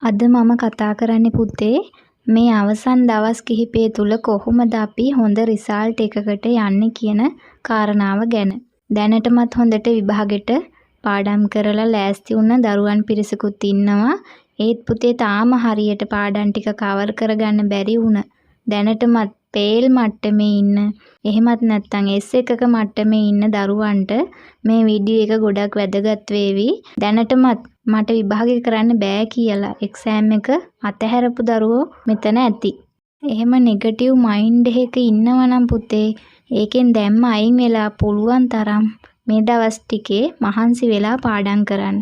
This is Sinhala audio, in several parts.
අද මම කතා කරන්නේ පුතේ මේ අවසන් දවස් කිහිපය තුල කොහොමද අපි හොඳ රිසල්ට් එකකට යන්නේ කියන කාරණාව ගැන. දැනටමත් හොඳට විභාගෙට පාඩම් කරලා ලෑස්ති වුණ දරුවන් පිරිසකුත් ඉන්නවා. ඒත් පුතේ තාම හරියට පාඩම් ටික කවර් කරගන්න බැරි වුණ. දැනටමත් පේල් මට්ටමේ ඉන්න එහෙමත් නැත්නම් S1ක මට්ටමේ ඉන්න දරුවන්ට මේ වීඩියෝ එක ගොඩක් වැදගත් වේවි. දැනටමත් මට විභාගය කරන්න බෑ කියලා එක්සෑම් එක අතහැරපු දරුවෝ මෙතන ඇති. එහෙම නෙගටිව් මයින්ඩ් එකක ඉන්නවා නම් පුතේ ඒකෙන් දැම්ම අයින් වෙලා පුළුවන් තරම් මේ දවස් ටිකේ මහන්සි වෙලා පාඩම් කරන්න.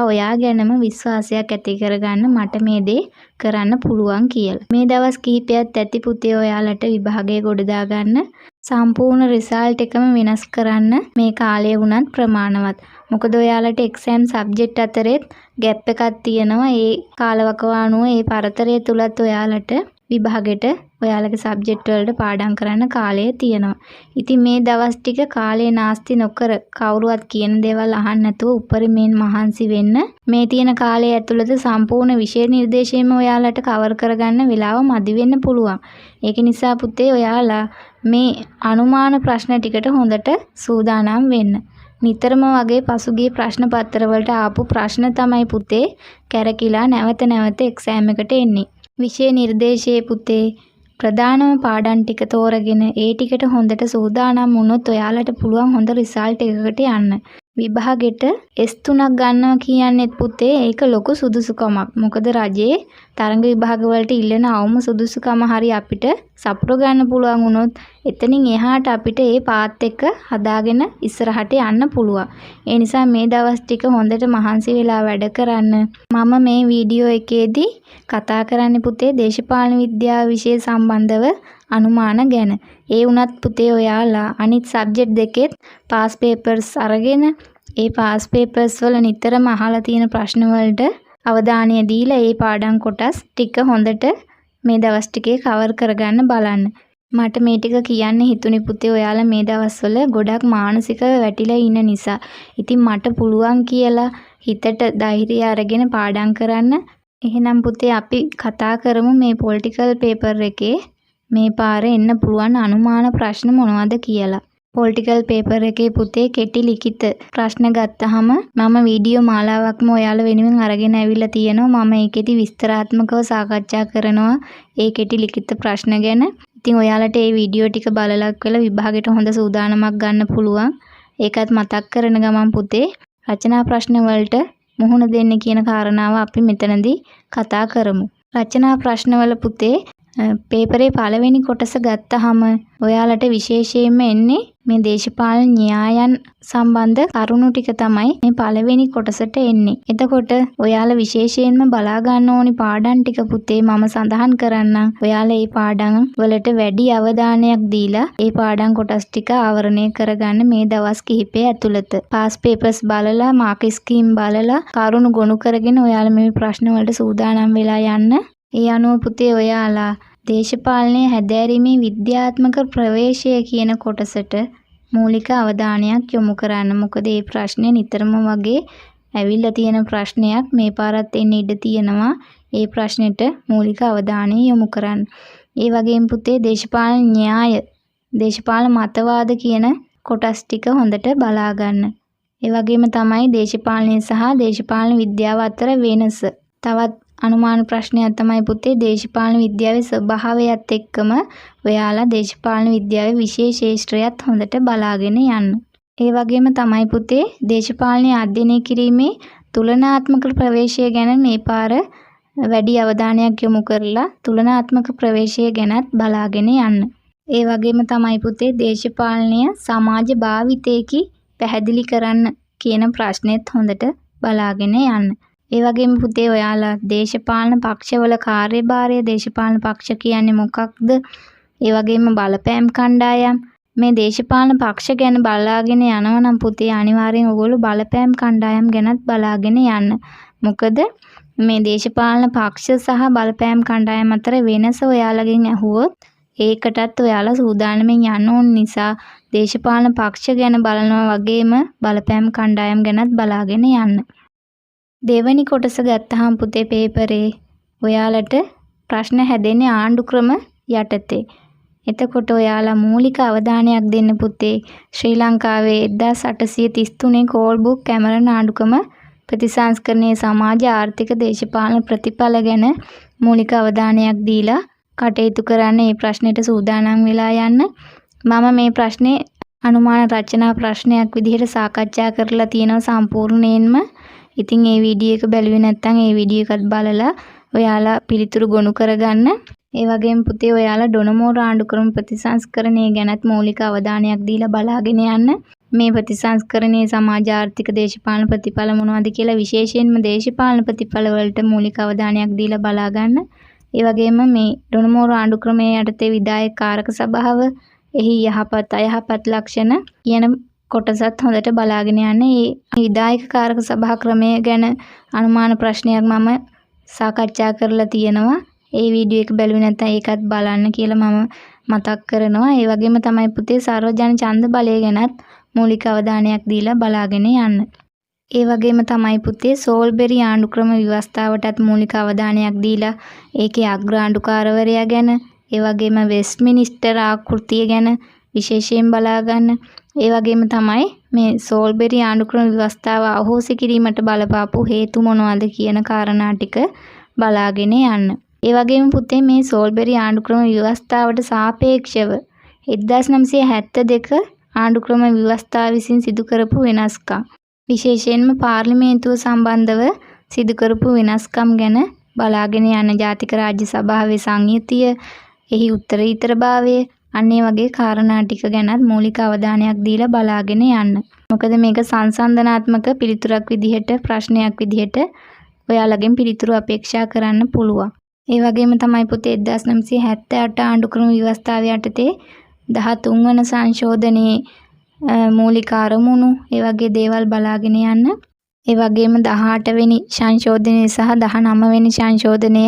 ඔයා ගැනම විශ්වාසයක් ඇති කරගන්න මට මේ දේ කරන්න පුළුවන් කියලා. මේ දවස් කිහිපයක් ඇති පුතේ ඔයාලට විභාගය ගොඩ දාගන්න සම්පූර්ණ රිසල්ට් එකම වෙනස් කරන්න මේ කාලය වුණත් ප්‍රමාණවත්. මොකද ඔයාලට එක්සෑම් සබ්ජෙක්ට් අතරෙත් ગેප් එකක් තියෙනවා. ඒ කාලවකවානුව ඒ පරතරය තුලත් ඔයාලට විභාගෙට ඔයාලගේ සබ්ජෙක්ට් වලට පාඩම් කරන්න කාලය තියෙනවා. ඉතින් මේ දවස් ටික කාලේ නාස්ති නොකර කවුරුවත් කියන දේවල් අහන්න නැතුව උපරිමයෙන් මහන්සි වෙන්න. මේ තියෙන කාලය ඇතුළත සම්පූර්ණ විෂය නිර්දේශයම ඔයාලට කවර් කරගන්න වෙලාව මදි වෙන්න පුළුවන්. ඒක නිසා පුතේ ඔයාලා මේ අනුමාන ප්‍රශ්න ටිකට හොඳට සූදානම් වෙන්න. නිතරම වගේ පසුගිය ප්‍රශ්න පත්‍ර වලට ආපු ප්‍රශ්න තමයි පුතේ කැරකිලා නැවත නැවත එක්සෑම් එකට එන්නේ. විෂය නිර්දේශයේ පුතේ ප්‍රධානම පාඩම් ටික තෝරගෙන ඒ ටිකට හොඳට සූදානම් වුණොත් ඔයාලට පුළුවන් හොඳ රිසල්ට් එකකට යන්න. විභාගෙට S3ක් ගන්නවා කියන්නේත් පුතේ ඒක ලොකු සුදුසුකමක්. මොකද රජයේ තරඟ විභාග වලට ඉල්ලන අවම සුදුසුකම හරි අපිට සපුර ගන්න පුළුවන් වුණොත් එතනින් එහාට අපිට ඒ පාත් එක හදාගෙන ඉස්සරහට යන්න පුළුවන්. ඒ නිසා මේ දවස් ටික හොඳට මහන්සි වෙලා වැඩ කරන්න. මම මේ වීඩියෝ එකේදී කතා කරන්නේ පුතේ දේශපාලන විද්‍යාව විෂය සම්බන්ධව අනුමාන ගැන. ඒ වුණත් පුතේ ඔයාලා අනිත් සබ්ජෙක්ට් දෙකෙත් පාස් පේපර්ස් අරගෙන ඒ පාස් පේපර්ස් වල නිතරම අහලා තියෙන ප්‍රශ්න වලට අවධානය දීලා ඒ පාඩම් කොටස් ටික හොඳට මේ දවස් ටිකේ කවර් කරගන්න බලන්න. මට මේ ටික කියන්න හිතුනේ පුතේ ඔයාලා මේ දවස්වල ගොඩක් මානසිකව වැටිලා ඉන්න නිසා. ඉතින් මට පුළුවන් කියලා හිතට ධෛර්යය අරගෙන පාඩම් කරන්න. එහෙනම් පුතේ අපි කතා කරමු මේ පොලිටිකල් පේපර් එකේ මේ පාරේ එන්න පුළුවන් අනුමාන ප්‍රශ්න මොනවද කියලා. පොලිටිකල් පේපර් එකේ පුතේ කෙටි ලිඛිත ප්‍රශ්න ගත්තාම මම වීඩියෝ මාලාවක්ම ඔයාලා වෙනුවෙන් අරගෙන ඇවිල්ලා තියෙනවා. මම ඒකෙදි විස්තරාත්මකව සාකච්ඡා කරනවා ඒ කෙටි ලිඛිත ප්‍රශ්න ගැන. ඉතින් ඔයාලට මේ වීඩියෝ ටික බලලා කළා විභාගෙට හොඳ සූදානමක් ගන්න පුළුවන්. ඒකත් මතක් කරන ගමන් පුතේ රචනා ප්‍රශ්න වලට මුහුණ දෙන්න කියන කාරණාව අපි මෙතනදී කතා කරමු. රචනා ප්‍රශ්නවල පුතේ පේපරේ පළවෙනි කොටස ගත්තාම ඔයාලට විශේෂයෙන්ම එන්නේ මේ දේශපාලන න්‍යායන් සම්බන්ධ කරුණු ටික තමයි මේ පළවෙනි කොටසට එන්නේ. එතකොට ඔයාලා විශේෂයෙන්ම බලා ගන්න ඕනි පාඩම් ටික පුතේ මම සඳහන් කරන්නම්. ඔයාලා මේ පාඩම් වලට වැඩි අවධානයක් දීලා මේ පාඩම් කොටස් ටික ආවරණය කරගන්න මේ දවස් කිහිපය ඇතුළත. පාස් පේපර්ස් බලලා මාක් ස්කීම් බලලා කරුණු ගොනු කරගෙන ඔයාලා මේ ප්‍රශ්න වලට සූදානම් වෙලා යන්න. ඒ අනුව පුතේ ඔයාලා දේශපාලනය හැදෑරීමේ විද්‍යාත්මක ප්‍රවේශය කියන කොටසට මූලික අවධානයක් යොමු කරන්න. මොකද මේ ප්‍රශ්නේ නිතරම වගේ ඇවිල්ලා තියෙන ප්‍රශ්නයක්. මේ පාරත් එන්න ඉඩ තියෙනවා. ඒ ප්‍රශ්නෙට මූලික අවධානය යොමු කරන්න. ඒ වගේම පුතේ දේශපාලන න්‍යාය, දේශපාලන මතවාද කියන කොටස් ටික හොඳට බලා ගන්න. ඒ වගේම තමයි දේශපාලනය සහ දේශපාලන විද්‍යාව අතර වෙනස. තවත් අනුමාන ප්‍රශ්නයක් තමයි පුතේ දේශපාලන විද්‍යාවේ ස්වභාවයත් එක්කම ඔයාලා දේශපාලන විද්‍යාවේ විශේෂ ශාස්ත්‍රයත් හොඳට බලාගෙන යන්න. ඒ වගේම තමයි පුතේ දේශපාලනය අධ්‍යයනය කිරීමේ තුලනාත්මක ප්‍රවේශය ගැන මේ පාර වැඩි අවධානයක් යොමු කරලා තුලනාත්මක ප්‍රවේශය ගැනත් බලාගෙන යන්න. ඒ වගේම තමයි පුතේ දේශපාලනය සමාජ භාවිතයේකි පැහැදිලි කරන්න කියන ප්‍රශ්නෙත් හොඳට බලාගෙන යන්න. ඒ වගේම පුතේ ඔයාලා දේශපාලන පක්ෂවල කාර්යභාරය, දේශපාලන පක්ෂ කියන්නේ මොකක්ද? ඒ වගේම බලපෑම් කණ්ඩායම් මේ දේශපාලන පක්ෂ ගැන බලාගෙන යනවා නම් පුතේ අනිවාර්යෙන් ඔයගොල්ලෝ බලපෑම් කණ්ඩායම් ගැනත් බලාගෙන යන්න. මොකද මේ දේශපාලන පක්ෂ සහ බලපෑම් කණ්ඩායම් අතර වෙනස ඔයාලගෙන් ඇහුවොත් ඒකටත් ඔයාලා සූදානම්ෙන් යන්න ඕන නිසා දේශපාලන පක්ෂ ගැන බලනවා වගේම බලපෑම් කණ්ඩායම් ගැනත් බලාගෙන යන්න. දෙවැනි කොටස ගත්තාම පුතේ පේපරේ ඔයාලට ප්‍රශ්න හැදෙන්නේ ආණ්ඩු ක්‍රම යටතේ. එතකොට ඔයාලා මූලික අවධානයක් දෙන්න පුතේ ශ්‍රී ලංකාවේ 1833 කෝල්බුක් කැමරන් ආණ්ඩුක්‍රම ප්‍රතිසංස්කරණයේ සමාජ ආර්ථික දේශපාලන ප්‍රතිඵල ගැන මූලික අවධානයක් දීලා කටයුතු කරන්න මේ ප්‍රශ්නෙට සූදානම් වෙලා යන්න. මම මේ ප්‍රශ්නේ අනුමාන රචනා ප්‍රශ්නයක් විදිහට සාකච්ඡා කරලා තියෙනවා සම්පූර්ණයෙන්ම. ඉතින් මේ වීඩියෝ එක බැලුවේ නැත්නම් මේ වීඩියෝ එකත් බලලා ඔයාලා පිළිතුරු ගොනු කරගන්න. ඒ වගේම පුතේ ඔයාලා ඩොනමෝර ආණ්ඩුක්‍රම ප්‍රතිසංස්කරණය ගැනත් මූලික අවධානයක් දීලා බලාගෙන යන්න. මේ ප්‍රතිසංස්කරණයේ සමාජ ආර්ථික දේශපාලන ප්‍රතිඵල මොනවද කියලා විශේෂයෙන්ම දේශපාලන ප්‍රතිඵල වලට මූලික අවධානයක් දීලා බලා ගන්න. ඒ වගේම මේ ඩොනමෝර ආණ්ඩුක්‍රමයේ යටතේ විධායක කාරක සභාව, එහි යහපත් අයහපත් ලක්ෂණ කියන කොටසත් හොඳට බලාගෙන යන්න. මේ විධායක කාරක සභා ක්‍රමය ගැන අනුමාන ප්‍රශ්නයක් මම සාකච්ඡා කරලා තියෙනවා. ඒ වීඩියෝ එක බැලුවේ නැත්නම් ඒකත් බලන්න කියලා මම මතක් කරනවා. ඒ වගේම තමයි පුතේ සර්වජන ඡන්ද බලය ගැනත් මූලික අවධානයක් දීලා බලාගෙන යන්න. ඒ වගේම තමයි පුතේ සෝල්බෙරි ආණ්ඩුක්‍රම ව්‍යවස්ථාවටත් මූලික අවධානයක් දීලා ඒකේ අග්‍රාණ්ඩුකාරවරයා ගැන, ඒ වගේම වෙස්ට්මිනිස්ටර් ආකෘතිය ගැන විශේෂයෙන් බලා ගන්න. ඒ වගේම තමයි මේ සෝල්බෙරි ආණ්ඩුක්‍රම ව්‍යවස්ථාව අහෝසි කිරීමට බලපාපු හේතු මොනවද කියන කාරණා ටික බලාගෙන යන්න. ඒ වගේම පුතේ මේ සෝල්බෙරි ආණ්ඩුක්‍රම ව්‍යවස්ථාවට සාපේක්ෂව 1972 ආණ්ඩුක්‍රම ව්‍යවස්ථාව විසින් සිදු කරපු වෙනස්කම්, විශේෂයෙන්ම පාර්ලිමේන්තුව සම්බන්ධව සිදු කරපු වෙනස්කම් ගැන බලාගෙන යන්න. ජාතික රාජ්‍ය සභාවේ සංයුතිය, එහි උත්තරීතරභාවය, අන්න ඒ වගේ කාරණා ටික ගැනත් මූලික අවධානයක් දීලා බලාගෙන යන්න. මොකද මේක සංසන්දනාත්මක පිළිතුරක් විදිහට, ප්‍රශ්නයක් විදිහට ඔයාලගෙන් පිළිතුරු අපේක්ෂා කරන්න පුළුවන්. ඒ වගේම තමයි පුතේ 1978 ආණ්ඩුක්‍රම ව්‍යවස්ථාව යටතේ 13 වන සංශෝධනයේ මූලික අරමුණු, ඒ වගේ දේවල් බලාගෙන යන්න. ඒ වගේම 18 වෙනි සංශෝධනය සහ 19 වෙනි සංශෝධනය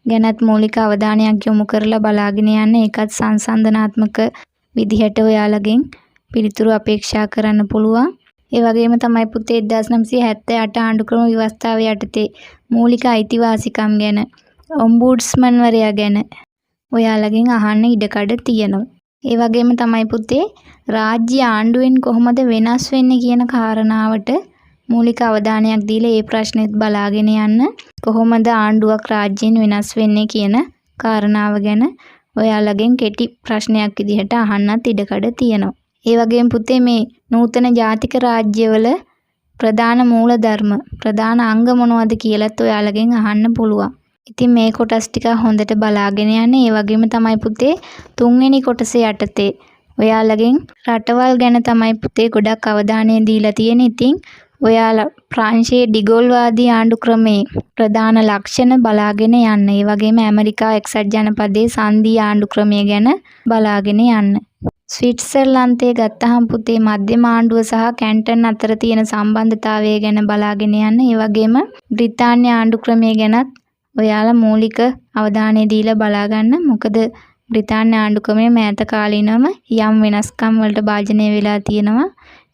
ගැනත් මූලික අවධානයක් යොමු කරලා බලාගෙන යන්න. ඒකත් සංසන්දනාත්මක විදිහට ඔයාලගෙන් පිළිතුරු අපේක්ෂා කරන්න පුළුවන්. ඒ වගේම තමයි පුතේ 1978 ආණ්ඩුක්‍රම ව්‍යවස්ථාව යටතේ මූලික අයිතිවාසිකම් ගැන, ඔම්බුඩ්ස්මන්වරයා ගැන ඔයාලගෙන් අහන්න ඉඩකඩ තියෙනවා. ඒ වගේම තමයි පුතේ රාජ්‍ය ආණ්ඩුවෙන් කොහොමද වෙනස් වෙන්නේ කියන කාරණාවට මූලික අවධානයක් දීලා ඒ ප්‍රශ්නෙත් බලාගෙන යන්න. කොහොමද ආණ්ඩුවක් රාජ්‍යයෙන් වෙනස් වෙන්නේ කියන කාරණාව ගැන ඔයාලගෙන් කෙටි ප්‍රශ්නයක් විදිහට අහන්නත් ඉඩකඩ තියෙනවා. ඒ වගේම පුතේ මේ නූතන ජාතික රාජ්‍යවල ප්‍රධාන මූලධර්ම, ප්‍රධාන අංග මොනවද කියලාත් ඔයාලගෙන් අහන්න පුළුවන්. ඉතින් මේ කොටස් ටික හොඳට බලාගෙන යන්න. ඒ වගේම තමයි පුතේ 3 වෙනි කොටස යටතේ ඔයාලගෙන් රටවල් ගැන තමයි පුතේ ගොඩක් අවධානය දීලා තියෙන්නේ. ඉතින් ඔයාලා ප්‍රංශයේ ඩිගෝල්වාදී ආණ්ඩුක්‍රමයේ ප්‍රධාන ලක්ෂණ බලාගෙන යන්න. ඒ වගේම ඇමරිකා එක්සත් ජනපදයේ සංධී ආණ්ඩුක්‍රමය ගැන බලාගෙන යන්න. ස්විට්සර්ලන්තයේ ගත්තහම පුතේ මධ්‍යම ආණ්ඩුව සහ කැන්ටන් අතර තියෙන සම්බන්ධතාවය ගැන බලාගෙන යන්න. ඒ වගේම බ්‍රිතාන්‍ය ආණ්ඩුක්‍රමය ගැනත් ඔයාලා මූලික අවධානය දීලා බලා ගන්න. මොකද බ්‍රිතාන්‍ය ආණ්ඩුක්‍රමයේ මෑත කාලීනවම යම් වෙනස්කම් වලට භාජනය වෙලා තියෙනවා.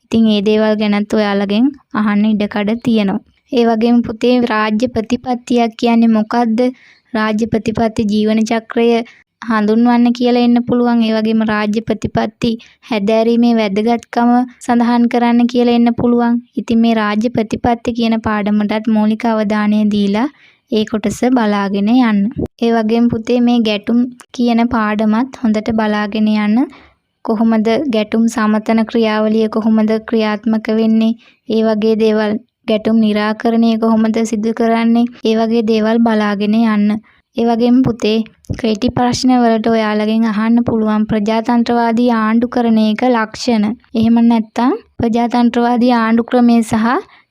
ඉතින් මේ දේවල් ගැනත් ඔයාලගෙන් අහන්න ඉඩකඩ තියෙනවා. ඒ වගේම පුතේ රාජ්‍ය ප්‍රතිපත්තියක් කියන්නේ මොකක්ද? රාජ්‍ය ප්‍රතිපත්ති ජීවන චක්‍රය හඳුන්වන්න කියලා එන්න පුළුවන්. ඒ වගේම රාජ්‍ය ප්‍රතිපත්ති හැදෑරීමේ වැදගත්කම සඳහන් කරන්න කියලා එන්න පුළුවන්. ඉතින් මේ රාජ්‍ය ප්‍රතිපත්ති කියන පාඩමටත් මූලික අවධානය දීලා ඒ කොටස බලාගෙන යන්න. ඒ වගේම පුතේ මේ ගැටුම් කියන පාඩමත් හොඳට බලාගෙන යන්න. කොහොමද ගැටුම් සමතන ක්‍රියාවලිය කොහොමද ක්‍රියාත්මක වෙන්නේ? ඒ වගේ දේවල්, ගැටුම් निराකරණය කොහොමද සිදු කරන්නේ? ඒ වගේ දේවල් බලාගෙන යන්න. ඒ වගේම පුතේ කෙටි ප්‍රශ්න වලට ඔයාලගෙන් අහන්න පුළුවන් ප්‍රජාතන්ත්‍රවාදී ආණ්ඩුකරණයක ලක්ෂණ. එහෙම නැත්නම් ප්‍රජාතන්ත්‍රවාදී ආණ්ඩුක්‍රමය සහ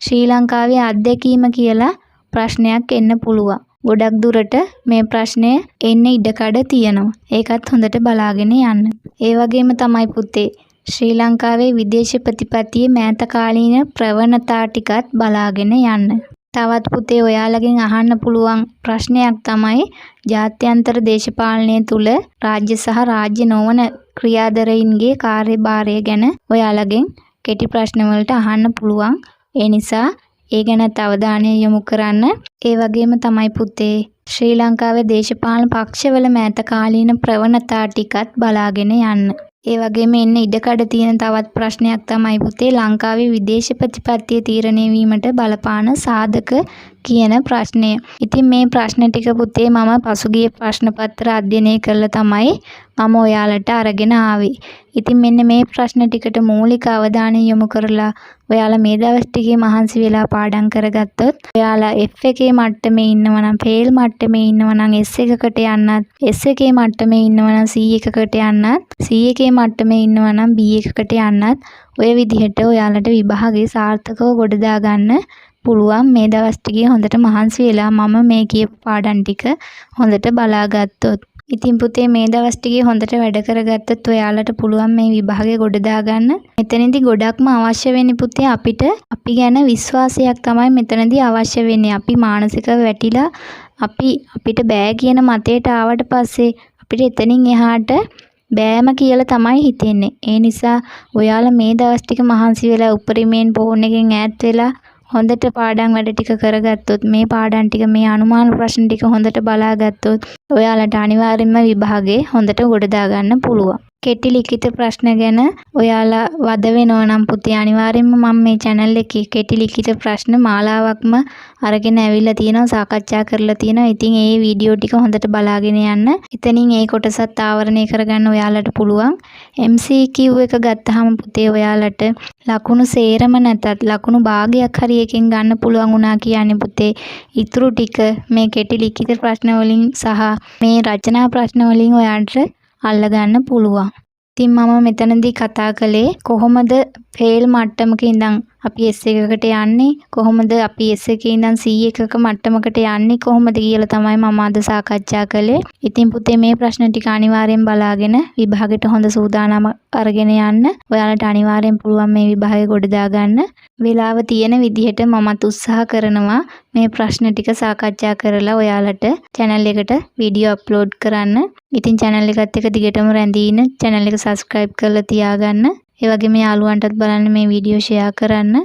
ශ්‍රී ලංකාවේ අත්දැකීම කියලා ප්‍රශ්නයක් එන්න පුළුවන්. ගොඩක් දුරට මේ ප්‍රශ්නය එන්න ඉඩකඩ තියෙනවා. ඒකත් හොඳට බලාගෙන යන්න. ඒ වගේම තමයි පුතේ ශ්‍රී ලංකාවේ විදේශ ප්‍රතිපත්තියේ මෑත කාලීන ප්‍රවණතා ටිකත් බලාගෙන යන්න. තවත් පුතේ ඔයාලගෙන් අහන්න පුළුවන් ප්‍රශ්නයක් තමයි ජාත්‍යන්තර දේශපාලනය තුල රාජ්‍ය සහ රාජ්‍ය නොවන ක්‍රියාදරයින්ගේ කාර්යභාරය ගැන ඔයාලගෙන් කෙටි ප්‍රශ්න වලට අහන්න පුළුවන්. ඒ නිසා ඒ ගැනත් අවධානය යොමු කරන්න. ඒ වගේම තමයි පුතේ ශ්‍රී ලංකාවේ දේශපාලන පක්ෂවල මෑත කාලීන ප්‍රවණතා ටිකත් බලාගෙන යන්න. ඒ වගේම එන්න ඉඩකඩ තියෙන තවත් ප්‍රශ්නයක් තමයි පුතේ ලංකාවේ විදේශ ප්‍රතිපත්තිය තීරණය වීමට බලපාන සාධක කියන ප්‍රශ්නය. ඉතින් මේ ප්‍රශ්න ටික පුතේ මම පසුගිය ප්‍රශ්න පත්‍ර අධ්‍යයනය කරලා තමයි මම ඔයාලට අරගෙන ආවේ. ඉතින් මෙන්න මේ ප්‍රශ්න ටිකට මූලික අවධානය යොමු කරලා ඔයාලා මේ දවස් ටිකේ මහන්සි වෙලා පාඩම් කරගත්තොත් ඔයාලා F එකේ මට්ටමේ ඉන්නවා නම් ෆේල් මට්ටමේ ඉන්නවා නම් S එකකට යන්නත් S එකේ මට්ටමේ ඉන්නවා නම් C එකකට යන්නත් C එකේ මට්ටමේ ඉන්නවා නම් B එකකට යන්නත් ඔය විදිහට ඔයාලට විභාගේ සාර්ථකව ගොඩ දාගන්න පුළුවන් මේ දවස් ටිකේ හොඳට මහන්සි වෙලා මම මේ කියපු පාඩම් ටික හොඳට බලාගත්තොත්. ඉතින් පුතේ මේ දවස් ටිකේ හොඳට වැඩ කරගත්තොත් ඔයාලට පුළුවන් මේ විභාගේ ගොඩ දාගන්න. මෙතනදී ගොඩක්ම අවශ්‍ය වෙන්නේ පුතේ අපි ගැන විශ්වාසයක් තමයි මෙතනදී අවශ්‍ය වෙන්නේ. අපි මානසිකව වැටිලා අපිට බෑ කියන මතයට ආවට පස්සේ අපිට එතනින් එහාට බෑම කියලා තමයි හිතෙන්නේ. ඒ නිසා ඔයාලා මේ දවස් ටික මහන්සි වෙලා උපරිමයෙන් ෆෝන් එකෙන් ඈත් වෙලා හොඳට පාඩම් වැඩ ටික කරගත්තොත් මේ පාඩම් ටික මේ අනුමාන ප්‍රශ්න ටික හොඳට බලාගත්තොත් ඔයාලට අනිවාර්යෙන්ම විභාගේ හොඳට ගොඩ දාගන්න පුළුවන්. කෙටි ලිඛිත ප්‍රශ්න ගැන ඔයාලා වද වෙනවා නම් පුතේ අනිවාර්යෙන්ම මම මේ channel එකේ කෙටි ලිඛිත ප්‍රශ්න මාලාවක්ම අරගෙන ඇවිල්ලා තියෙනවා සාකච්ඡා කරලා තියෙනවා. ඉතින් ඒ වීඩියෝ ටික හොඳට බලාගෙන යන්න. එතනින් ඒ කොටසත් ආවරණය කරගන්න ඔයාලට පුළුවන්. MCQ එක ගත්තාම පුතේ ඔයාලට ලකුණු සේරම නැතත් ලකුණු භාගයක් හරි එකෙන් ගන්න පුළුවන් වුණා කියන්නේ පුතේ ඉතුරු ටික මේ කෙටි ලිඛිත ප්‍රශ්න වලින් සහ මේ රචනා ප්‍රශ්න වලින් ඔයාලට අල්ලගන්න පුළුවන්. ඉතින් මම මෙතනදී කතා කළේ කොහොමද ෆේල් මට්ටමක ඉඳන් අපි S එකකට යන්නේ කොහොමද අපි S එකේ ඉඳන් C එකක මට්ටමකට යන්නේ කොහොමද කියලා තමයි මම අද සාකච්ඡා කළේ. ඉතින් පුතේ මේ ප්‍රශ්න ටික අනිවාර්යෙන් බලාගෙන විභාගෙට හොඳ සූදානම් අරගෙන යන්න. ඔයාලට අනිවාර්යෙන් පුළුවන් මේ විභාගය ගොඩ දාගන්න. වෙලාව තියෙන විදිහට මමත් උත්සාහ කරනවා මේ ප්‍රශ්න ටික සාකච්ඡා කරලා ඔයාලට channel එකට වීඩියෝ අප්ලෝඩ් කරන්න. ඉතින් channel එකත් එක්ක දිගටම රැඳී ඉන්න channel එක subscribe කරලා තියාගන්න. ඒ වගේම යාළුවන්ටත් බලන්න මේ වීඩියෝ share කරන්න.